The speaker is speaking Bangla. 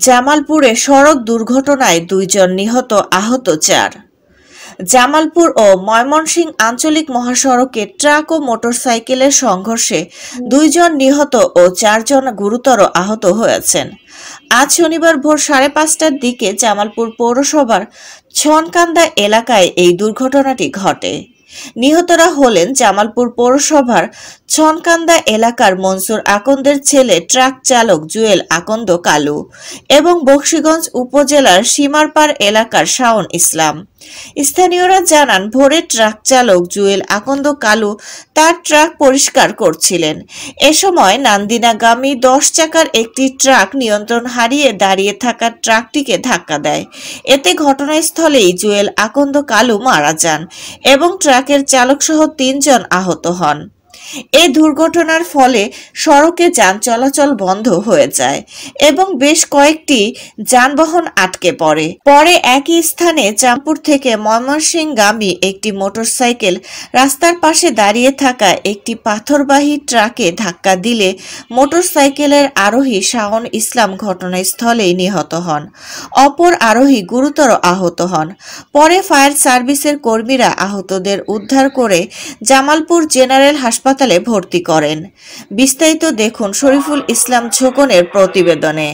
জামালপুরে সড়ক দুর্ঘটনায় ২ জন নিহত, আহত ৪। জামালপুর ও ময়মনসিংহ আঞ্চলিক মহাসড়কে ট্রাক ও মোটরসাইকেলের সংঘর্ষে ২ জন নিহত ও ৪ জন গুরুতর আহত হয়েছেন। আজ শনিবার ভোর ৫:৩০টার দিকে জামালপুর পৌরসভার ছনকান্দা এলাকায় এই দুর্ঘটনাটি ঘটে। নিহতরা হলেন জামালপুর পৌরসভার ছনকান্দা এলাকার মনসুর আকন্দের ছেলে ট্রাক চালক জুয়েল আকন্দ কালু এবং বকশীগঞ্জ উপজেলার সীমারপাড় এলাকার শাওন ইসলাম। স্থানীয়রা জানান, ভোরে ট্রাক চালক জুয়েল আকন্দ কালু তার ট্রাক পরিষ্কার করছিলেন। এ সময় নান্দিনাগামী ১০ চাকার একটি ট্রাক নিয়ন্ত্রণ হারিয়ে দাঁড়িয়ে থাকা ট্রাকটিকে ধাক্কা দেয়। এতে ঘটনাস্থলেই জুয়েল আকন্দ কালু মারা যান এবং ট্রাকের চালকসহ ৩ জন আহত হন। এই দুর্ঘটনার ফলে সড়কে যান চলাচল বন্ধ হয়ে যায় এবং বেশ কয়েকটি যানবাহন আটকে পড়ে। পরে একই স্থানে জামালপুর থেকে ময়মনসিংহগামী একটি মোটরসাইকেল রাস্তার পাশে দাঁড়িয়ে থাকা একটি পাথরবাহী ট্রাকে ধাক্কা দিলে মোটরসাইকেলের আরোহী শাওন ইসলাম ঘটনাস্থলেই নিহত হন। অপর আরোহী গুরুতর আহত হন। পরে ফায়ার সার্ভিসের কর্মীরা আহতদের উদ্ধার করে জামালপুর জেনারেল হাসপাতালে ভর্তি করেন। বিস্তারিত দেখুন শরীফুল ইসলাম ছোকনের প্রতিবেদনে।